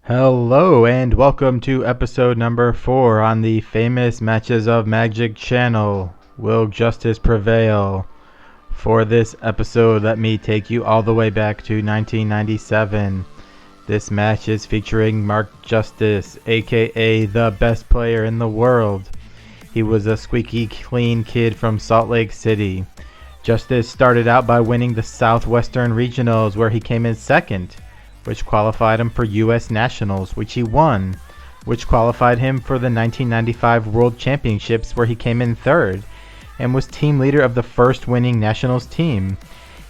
Hello and welcome to episode number 4 on the famous Matches of Magic channel. Will justice prevail? For this episode, let me take you all the way back to 1997. This match is featuring Mark Justice, aka the best player in the world. He was a squeaky clean kid from Salt Lake City. Justice started out by winning the Southwestern Regionals, where he came in second, which qualified him for U.S. Nationals, which he won, which qualified him for the 1995 World Championships, where he came in third, and was team leader of the first winning Nationals team.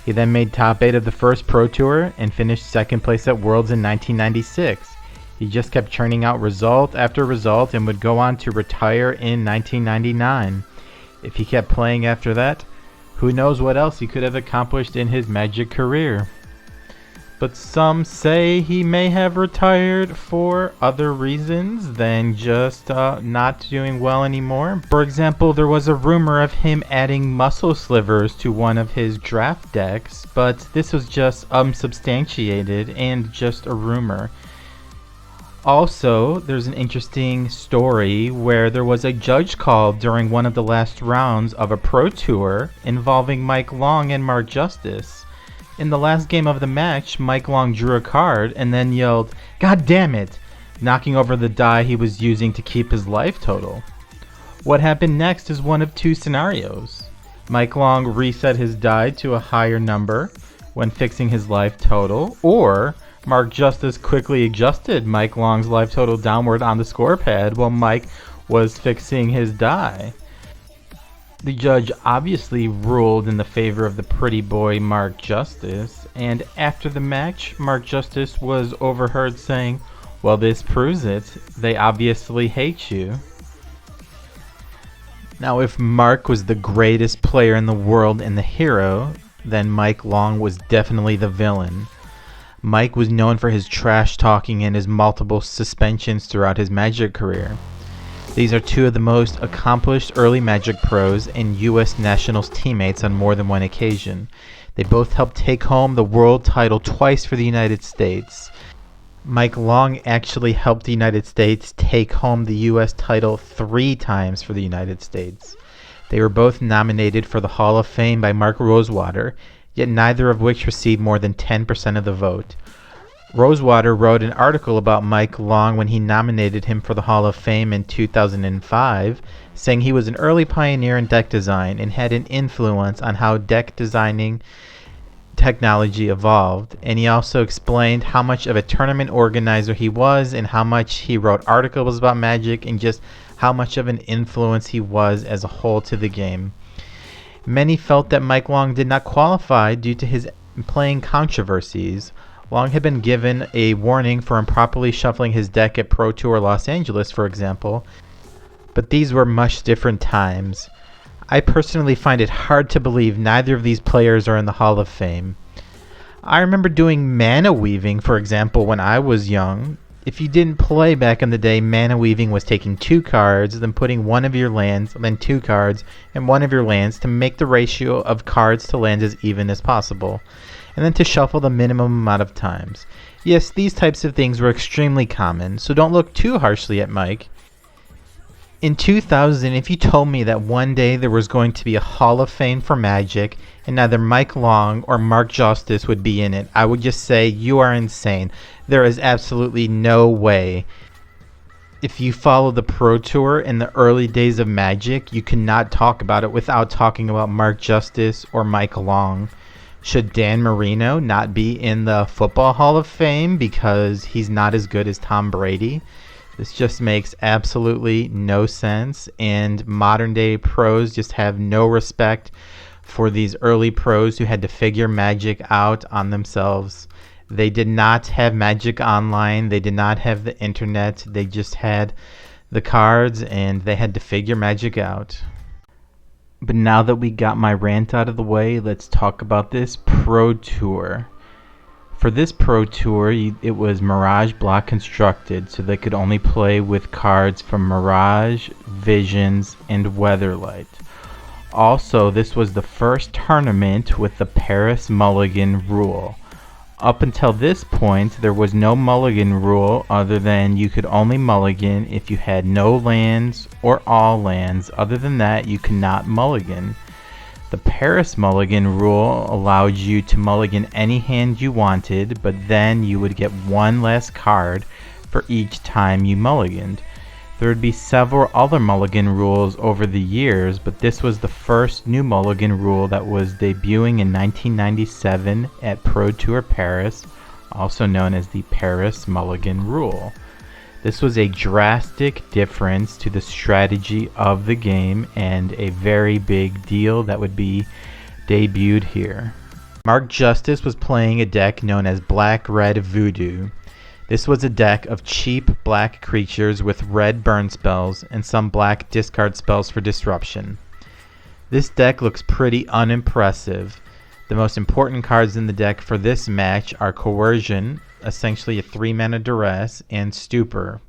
He then made top 8 of the first Pro Tour and finished second place at Worlds in 1996. He just kept churning out result after result and would go on to retire in 1999. If he kept playing after that, who knows what else he could have accomplished in his Magic career. But some say he may have retired for other reasons than just not doing well anymore. For example, there was a rumor of him adding muscle slivers to one of his draft decks, but this was just unsubstantiated and just a rumor. Also, there's an interesting story where there was a judge call during one of the last rounds of a Pro Tour involving Mike Long and Mark Justice. In the last game of the match, Mike Long drew a card and then yelled, "God damn it!" knocking over the die he was using to keep his life total. What happened next is one of two scenarios. Mike Long reset his die to a higher number when fixing his life total, or Mark Justice quickly adjusted Mike Long's life total downward on the score pad while Mike was fixing his die. The judge obviously ruled in the favor of the pretty boy Mark Justice, and after the match, Mark Justice was overheard saying, "Well, this proves it. They obviously hate you." Now, if Mark was the greatest player in the world and the hero, then Mike Long was definitely the villain. Mike was known for his trash talking and his multiple suspensions throughout his Magic career. These are two of the most accomplished early Magic pros and U.S. Nationals teammates on more than one occasion. They both helped take home the world title twice for the United States. Mike Long actually helped the United States take home the U.S. title 3 times for the United States. They were both nominated for the Hall of Fame by Mark Rosewater, yet neither of which received more than 10% of the vote. Rosewater wrote an article about Mike Long when he nominated him for the Hall of Fame in 2005, saying he was an early pioneer in deck design and had an influence on how deck designing technology evolved. And he also explained how much of a tournament organizer he was and how much he wrote articles about Magic and just how much of an influence he was as a whole to the game. Many felt that Mike Long did not qualify due to his playing controversies. Long had been given a warning for improperly shuffling his deck at Pro Tour Los Angeles, for example, but these were much different times. I personally find it hard to believe neither of these players are in the Hall of Fame. I remember doing mana weaving, for example, when I was young. If you didn't play back in the day, mana weaving was taking 2 cards, then putting one of your lands, then 2 cards, and one of your lands to make the ratio of cards to lands as even as possible, and then to shuffle the minimum amount of times. Yes, these types of things were extremely common, so don't look too harshly at Mike. In 2000, if you told me that one day there was going to be a Hall of Fame for Magic and neither Mike Long or Mark Justice would be in it, I would just say you are insane. There is absolutely no way. If you follow the Pro Tour in the early days of Magic, you cannot talk about it without talking about Mark Justice or Mike Long. Should Dan Marino not be in the Football Hall of Fame because he's not as good as Tom Brady? This just makes absolutely no sense, and modern day pros just have no respect for these early pros who had to figure Magic out on themselves. They did not have Magic Online, they did not have the internet, they just had the cards and they had to figure Magic out. But now that we got my rant out of the way, let's talk about this Pro Tour. For this Pro Tour, it was Mirage block constructed, so they could only play with cards from Mirage, Visions, and Weatherlight. Also, this was the first tournament with the Paris Mulligan rule. Up until this point, there was no mulligan rule other than you could only mulligan if you had no lands or all lands. Other than that, you could not mulligan. The Paris mulligan rule allowed you to mulligan any hand you wanted, but then you would get one less card for each time you mulliganed. There would be several other mulligan rules over the years, but this was the first new mulligan rule that was debuting in 1997 at Pro Tour Paris, also known as the Paris Mulligan Rule. This was a drastic difference to the strategy of the game and a very big deal that would be debuted here. Mark Justice was playing a deck known as Black-Red Voodoo. This was a deck of cheap black creatures with red burn spells and some black discard spells for disruption. This deck looks pretty unimpressive. The most important cards in the deck for this match are Coercion, essentially a 3-mana duress, and Stupor.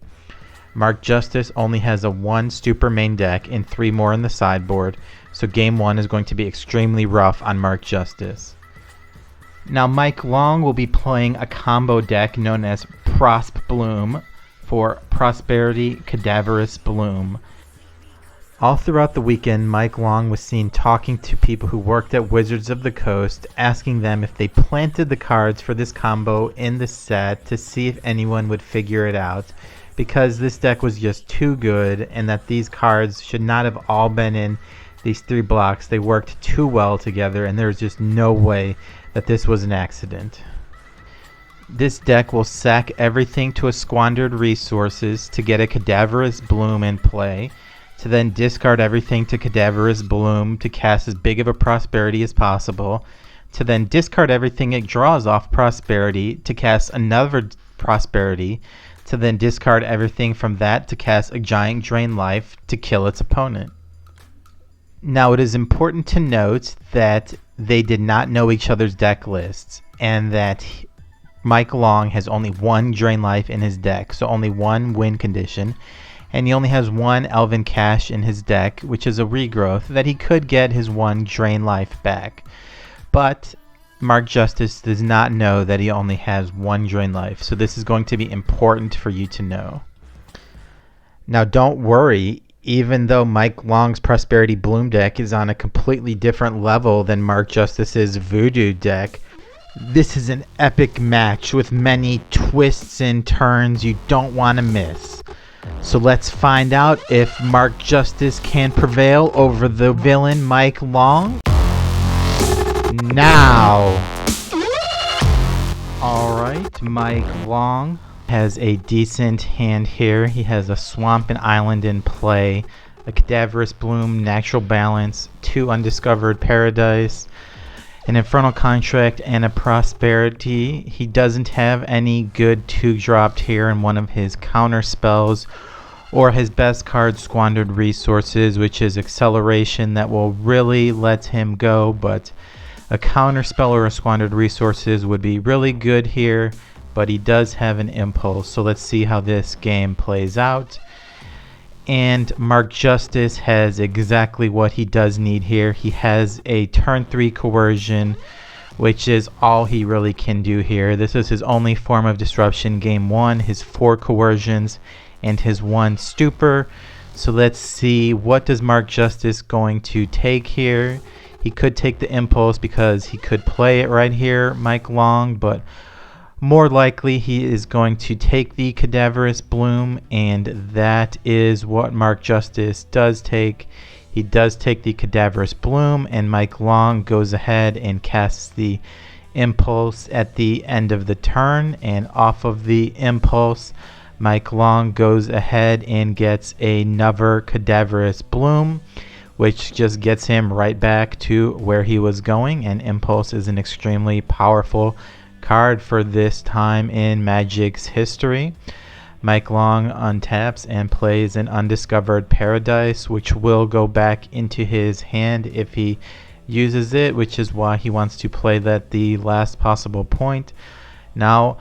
Mark Justice only has a 1 Stupor main deck and 3 more in the sideboard, so game 1 is going to be extremely rough on Mark Justice. Now Mike Long will be playing a combo deck known as Prosp Bloom for Prosperity Cadaverous Bloom. All throughout the weekend, Mike Long was seen talking to people who worked at Wizards of the Coast, asking them if they planted the cards for this combo in the set to see if anyone would figure it out, because this deck was just too good and that these cards should not have all been in these 3 blocks. They worked too well together and there's just no way that this was an accident. This deck will sack everything to a Squandered Resources to get a Cadaverous Bloom in play, to then discard everything to Cadaverous Bloom to cast as big of a Prosperity as possible, to then discard everything it draws off Prosperity to cast another Prosperity, to then discard everything from that to cast a Giant Drain Life to kill its opponent. Now it is important to note that they did not know each other's deck lists, and that Mike Long has only 1 Drain Life in his deck, so only 1 win condition, and he only has 1 Elven Cache in his deck, which is a regrowth that he could get his 1 Drain Life back. But Mark Justice does not know that he only has 1 Drain Life, so this is going to be important for you to know. Now don't worry, even though Mike Long's Prosperity Bloom deck is on a completely different level than Mark Justice's Voodoo deck, this is an epic match with many twists and turns you don't want to miss. So let's find out if Mark Justice can prevail over the villain Mike Long. Now! Alright, Mike Long has a decent hand here. He has a Swamp and Island in play, a Cadaverous Bloom, Natural Balance, 2 Undiscovered Paradise, an Infernal Contract, and a Prosperity. He doesn't have any good 2-dropped here in one of his counter spells, or his best card, Squandered Resources, which is Acceleration that will really let him go, but a counter spell or a Squandered Resources would be really good here. But he does have an Impulse, so let's see how this game plays out. And Mark Justice has exactly what he does need here. He has a turn 3 Coercion, which is all he really can do here. This is his only form of disruption game 1, his 4 Coercions, and his 1 Stupor. So let's see, what does Mark Justice going to take here? He could take the Impulse because he could play it right here, Mike Long, but more likely he is going to take the Cadaverous Bloom, and that is what Mark Justice does take. He does take the Cadaverous Bloom, and Mike Long goes ahead and casts the Impulse at the end of the turn, and off of the Impulse, Mike Long goes ahead and gets another Cadaverous Bloom, which just gets him right back to where he was going, and Impulse is an extremely powerful card for this time in Magic's history. Mike Long untaps and plays an Undiscovered Paradise, which will go back into his hand if he uses it, which is why he wants to play that the last possible point. Now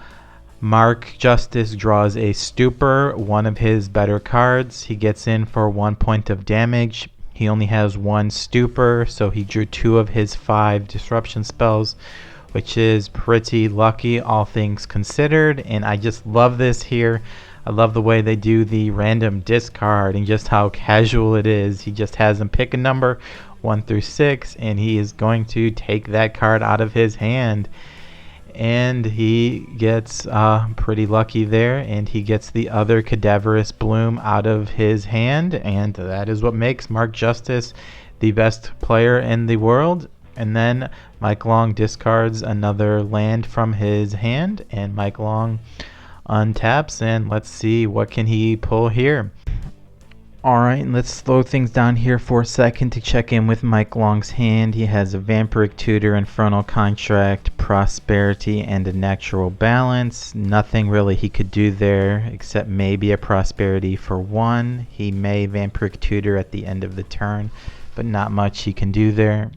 Mark Justice draws a Stupor, one of his better cards. He gets in for 1 point of damage. He only has 1 Stupor, so he drew 2 of his 5 disruption spells, which is pretty lucky, all things considered. And I just love this here. I love the way they do the random discard and just how casual it is. He just has him pick a number 1 through 6, and he is going to take that card out of his hand. And he gets pretty lucky there, and he gets the other Cadaverous Bloom out of his hand, and that is what makes Mark Justice the best player in the world. And then Mike Long discards another land from his hand, and Mike Long untaps, and let's see what can he pull here. Alright, let's slow things down here for a second to check in with Mike Long's hand. He has a Vampiric Tutor, Infernal Contract, Prosperity, and a Natural Balance. Nothing really he could do there except maybe a Prosperity for 1. He may Vampiric Tutor at the end of the turn, but not much he can do there.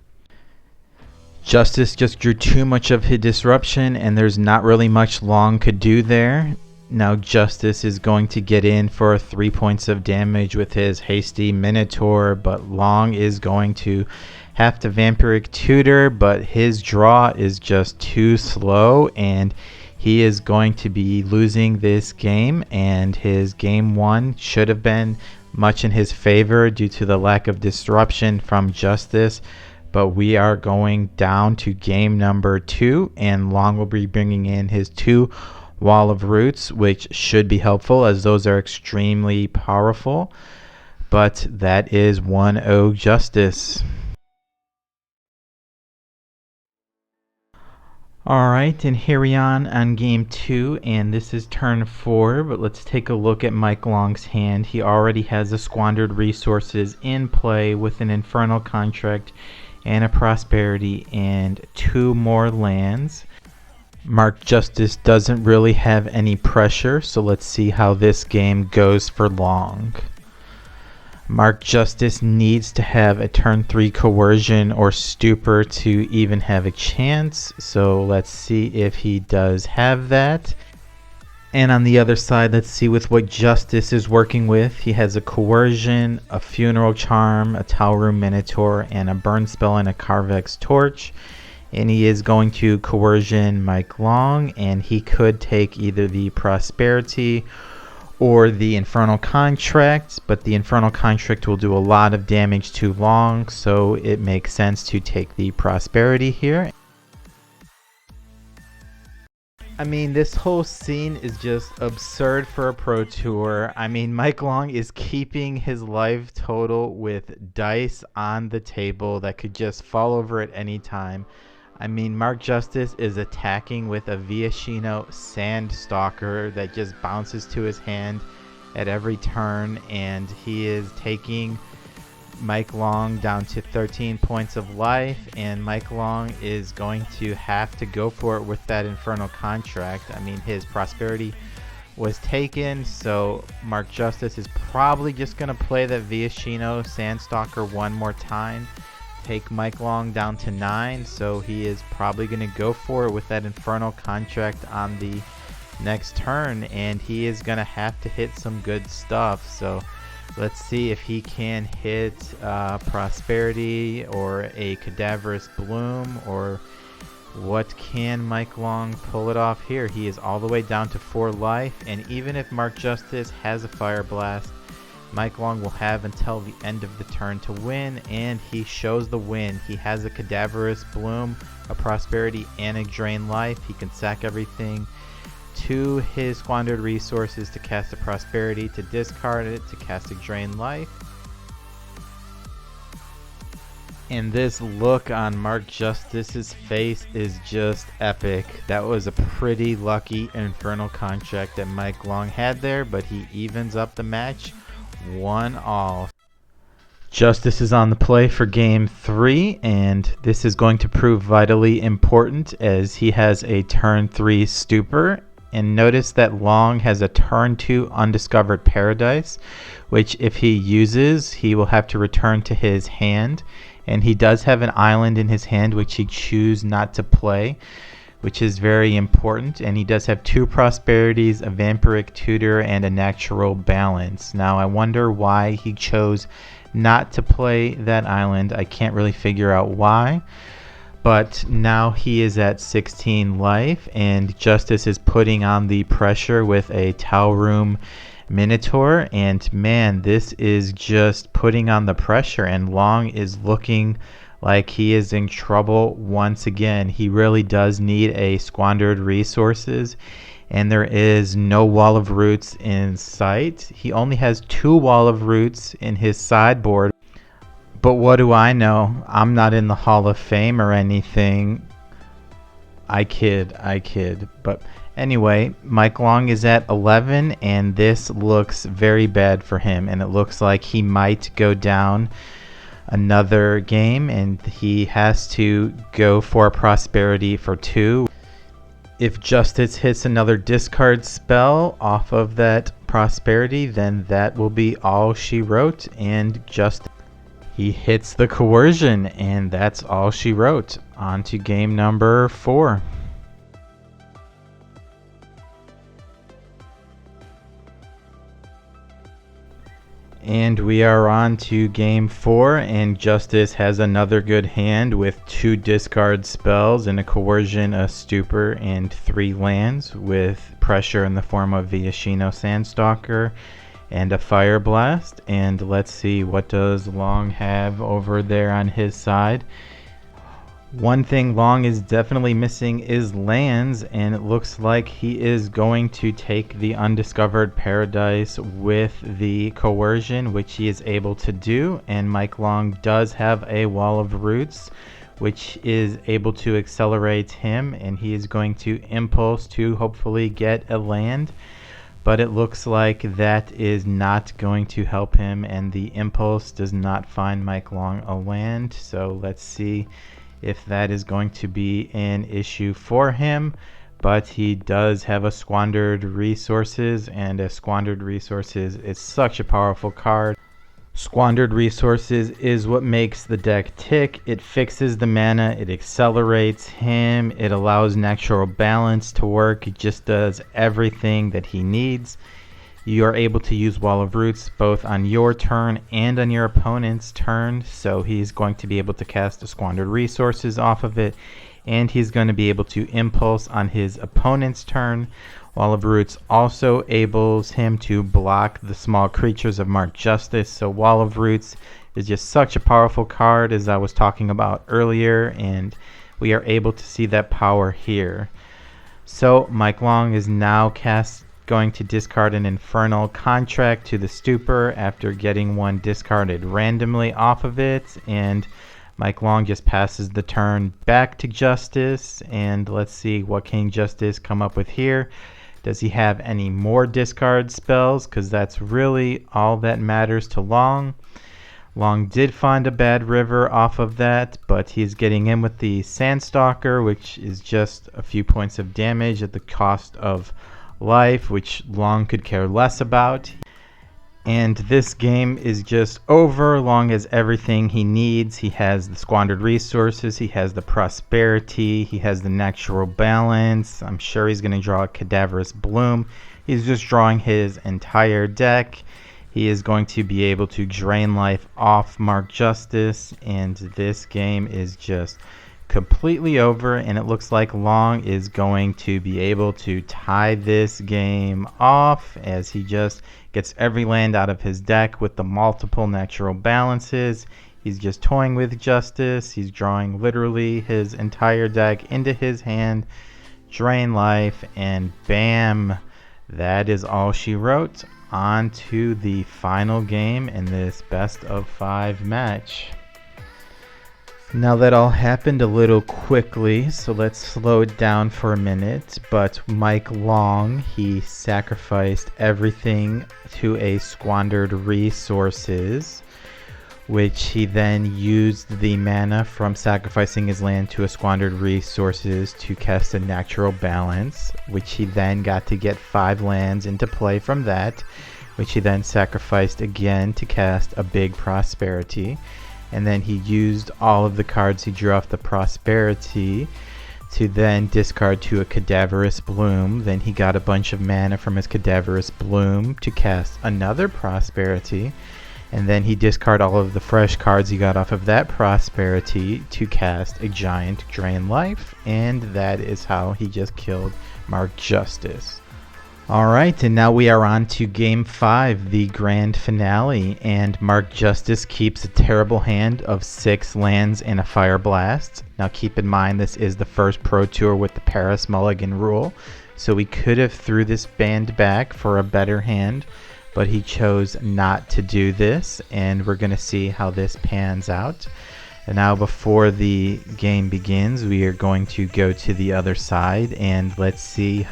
Justice just drew too much of his disruption, and there's not really much Long could do there. Now Justice is going to get in for 3 points of damage with his Hasty Minotaur, but Long is going to have to Vampiric Tutor, but his draw is just too slow, and he is going to be losing this game, and his game 1 should have been much in his favor due to the lack of disruption from Justice. But we are going down to game number 2, and Long will be bringing in his 2 Wall of Roots, which should be helpful as those are extremely powerful. But that is 1-0 Justice. Alright, and here we are on game 2, and this is turn 4, but let's take a look at Mike Long's hand. He already has the Squandered Resources in play with an Infernal Contract and a Prosperity and 2 more lands. Mark Justice doesn't really have any pressure, so let's see how this game goes for Long. Mark Justice needs to have a turn 3 Coercion or Stupor to even have a chance, so let's see if he does have that. And on the other side, let's see with what Justice is working with. He has a Coercion, a Funeral Charm, a Tal'Arum Minotaur, and a Burn Spell and a Carvex Torch. And he is going to Coercion Mike Long, and he could take either the Prosperity or the Infernal Contract, but the Infernal Contract will do a lot of damage to Long, so it makes sense to take the Prosperity here. I mean, this whole scene is just absurd for a Pro Tour. I mean, Mike Long is keeping his life total with dice on the table that could just fall over at any time. I mean, Mark Justice is attacking with a Viashino Sandstalker that just bounces to his hand at every turn, and he is taking Mike Long down to 13 points of life, and Mike Long is going to have to go for it with that Infernal Contract. I mean, his Prosperity was taken, so Mark Justice is probably just going to play that Viashino Sandstalker one more time, take Mike Long down to 9, so he is probably going to go for it with that Infernal Contract on the next turn, and he is going to have to hit some good stuff. So let's see if he can hit Prosperity or a Cadaverous Bloom, or what can Mike Long pull it off here. He is all the way down to 4 life, and even if Mark Justice has a Fire Blast, Mike Long will have until the end of the turn to win, and he shows the win. He has a Cadaverous Bloom, a Prosperity, and a Drain Life. He can sack everything to his Squandered Resources to cast a Prosperity, to discard it, to cast a Drain Life. And this look on Mark Justice's face is just epic. That was a pretty lucky Infernal Contract that Mike Long had there, but he evens up the match 1-all. Justice is on the play for game 3, and this is going to prove vitally important as he has a turn 3 Stupor. And notice that Long has a turn 2 Undiscovered Paradise, which if he uses, he will have to return to his hand. And he does have an island in his hand which he chooses not to play, which is very important. And he does have 2 Prosperities, a Vampiric Tutor, and a Natural Balance. Now I wonder why he chose not to play that island. I can't really figure out why. But now he is at 16 life, and Justice is putting on the pressure with a Talroom Minotaur. And man, this is just putting on the pressure, and Long is looking like he is in trouble once again. He really does need a squandered resources, and there is no Wall of Roots in sight. He only has 2 Wall of Roots in his sideboard. But what do I know? I'm not in the Hall of Fame or anything. I kid. But anyway, Mike Long is at 11, and this looks very bad for him. And it looks like he might go down another game, and he has to go for Prosperity for 2. If Justice hits another discard spell off of that Prosperity, then that will be all she wrote, and he hits the Coercion, and that's all she wrote. On to game number 4. And we are on to game 4, and Justice has another good hand with 2 discard spells and a Coercion, a Stupor, and 3 lands with pressure in the form of Viashino Sandstalker and a Fire Blast. And let's see, what does Long have over there on his side? One thing Long is definitely missing is lands, and it looks like he is going to take the Undiscovered Paradise with the Coercion, which he is able to do. And Mike Long does have a Wall of Roots, which is able to accelerate him, and he is going to Impulse to hopefully get a land. But it looks like that is not going to help him, and the Impulse does not find Mike Long a land. So let's see if that is going to be an issue for him. But he does have a Squandered Resources, and a Squandered Resources is such a powerful card. Squandered Resources is what makes the deck tick. It fixes the mana, it accelerates him, it allows Natural Balance to work. It just does everything that he needs. You are able to use Wall of Roots both on your turn and on your opponent's turn, so he's going to be able to cast a Squandered Resources off of it, and he's going to be able to Impulse on his opponent's turn. Wall of Roots also enables him to block the small creatures of Mark Justice. So Wall of Roots is just such a powerful card, as I was talking about earlier, and we are able to see that power here. So Mike Long is now going to discard an Infernal Contract to the Stupor after getting one discarded randomly off of it, and Mike Long just passes the turn back to Justice. And let's see what King Justice come up with here. Does he have any more discard spells? Because that's really all that matters to Long. Long did find a Bad River off of that, but he's getting in with the Sandstalker, which is just a few points of damage at the cost of life, which Long could care less about. And this game is just over. Long has everything he needs. He has the Squandered Resources, he has the Prosperity, he has the Natural Balance. I'm sure he's going to draw a Cadaverous Bloom. He's just drawing his entire deck. He is going to be able to drain life off Mark Justice, and this game is just completely over, and it looks like Long is going to be able to tie this game off, as he just gets every land out of his deck with the multiple Natural Balances. He's just toying with Justice. He's drawing literally his entire deck into his hand, drain life, and bam, that is all she wrote. On to the final game in this best of 5 match. Now that all happened a little quickly, so let's slow it down for a minute. But Mike Long, he sacrificed everything to a Squandered Resources, which he then used the mana from sacrificing his land to a Squandered Resources to cast a Natural Balance, which he then got to get 5 lands into play from that, which he then sacrificed again to cast a big Prosperity. And then he used all of the cards he drew off the Prosperity to then discard to a Cadaverous Bloom. Then he got a bunch of mana from his Cadaverous Bloom to cast another Prosperity. And then he discard all of the fresh cards he got off of that prosperity to cast a giant Drain Life, and that is how he just killed Mark Justice. Alright, and now we are on to Game 5, the grand finale, and Mark Justice keeps a terrible hand of 6 lands and a Fire Blast. Now keep in mind this is the first Pro Tour with the Paris Mulligan rule, so we could have threw this band back for a better hand, but he chose not to do this, and we're going to see how this pans out. And now before the game begins, we are going to go to the other side, and let's see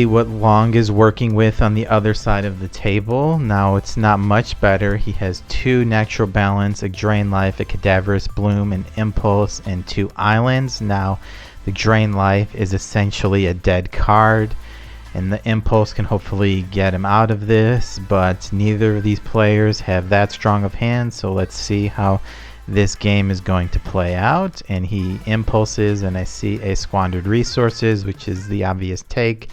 what Long is working with on the other side of the table. Now it's not much better. He has 2 Natural Balance, a Drain Life, a Cadaverous Bloom, an Impulse, and 2 islands. Now the Drain Life is essentially a dead card, and the Impulse can hopefully get him out of this, but neither of these players have that strong of hands, so let's see how this game is going to play out. And he impulses, and I see a Squandered Resources, which is the obvious take,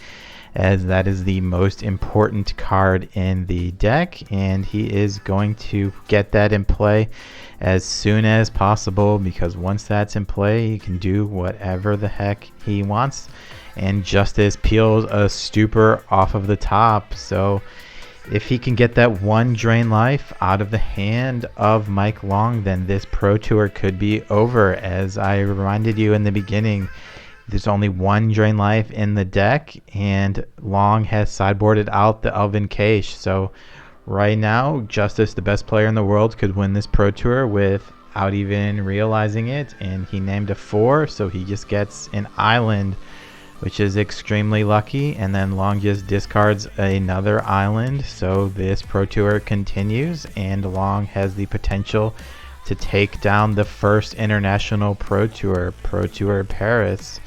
as that is the most important card in the deck, and he is going to get that in play as soon as possible, because once that's in play he can do whatever the heck he wants. And Justice peels a Stupor off of the top, so if he can get that 1 Drain Life out of the hand of Mike Long, then this Pro Tour could be over. As I reminded you in the beginning, there's only 1 Drain Life in the deck, and Long has sideboarded out the Elven Cache. So right now, Justice, the best player in the world, could win this Pro Tour without even realizing it, and he named a 4, so he just gets an island, which is extremely lucky, and then Long just discards another island, so this Pro Tour continues, and Long has the potential to take down the first international Pro Tour Paris.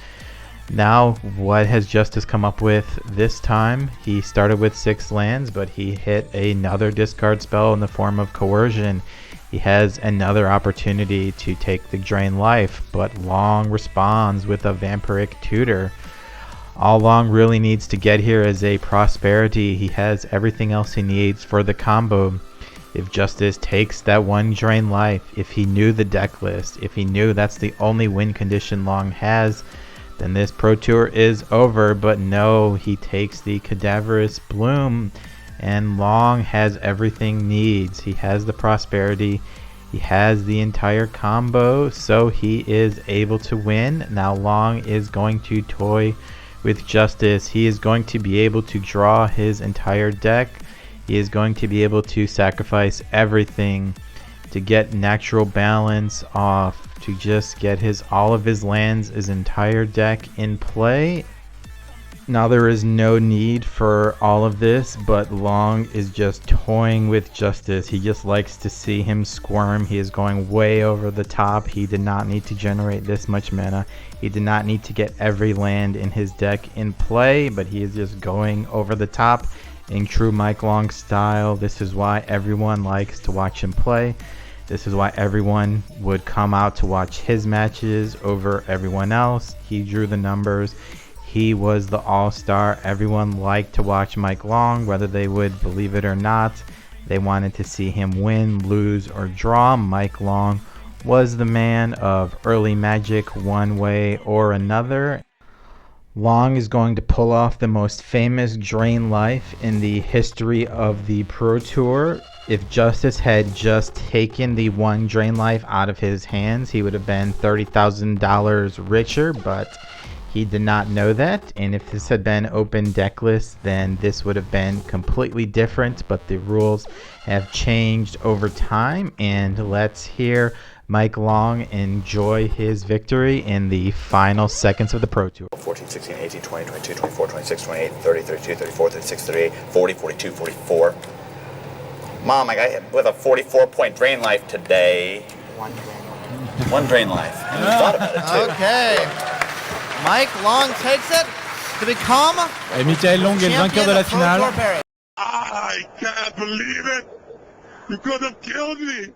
Now, what has Justice come up with this time? He started with 6 lands, but he hit another discard spell in the form of Coercion. He has another opportunity to take the Drain Life, but Long responds with a Vampiric Tutor. All Long really needs to get here is a Prosperity. He has everything else he needs for the combo. If Justice takes that 1 Drain Life, if he knew the deck list, if he knew that's the only win condition Long has, then this Pro Tour is over. But no, he takes the Cadaverous Bloom, and Long has everything needs. He has the Prosperity, he has the entire combo, so he is able to win. Now Long is going to toy with Justice. He is going to be able to draw his entire deck. He is going to be able to sacrifice everything to get Natural Balance off, to just get all of his lands, his entire deck in play. Now there is no need for all of this, but Long is just toying with Justice. He just likes to see him squirm. He is going way over the top. He did not need to generate this much mana. He did not need to get every land in his deck in play, but he is just going over the top in true Mike Long style. This is why everyone likes to watch him play. This is why everyone would come out to watch his matches over everyone else. He drew the numbers. He was the all-star. Everyone liked to watch Mike Long, whether they would believe it or not. They wanted to see him win, lose, or draw. Mike Long was the man of early Magic one way or another. Long is going to pull off the most famous Drain Life in the history of the Pro Tour. If Justice had just taken the 1 Drain Life out of his hands, he would have been $30,000 richer, but he did not know that, and if this had been open decklist, then this would have been completely different, but the rules have changed over time, and let's hear Mike Long enjoy his victory in the final seconds of the Pro Tour. 14, 16, 18, 20, 22, 24, 26, 28, 30, 32, 34, 36, 38, 40, 42, 44. Mom, I got hit with a 44-point Drain Life today. 1 Drain Life. 1 Drain Life. And you thought about it too. Okay. Mike Long takes it to become Et Michael Long est le vainqueur de la finale. I can't believe it! You could have killed me!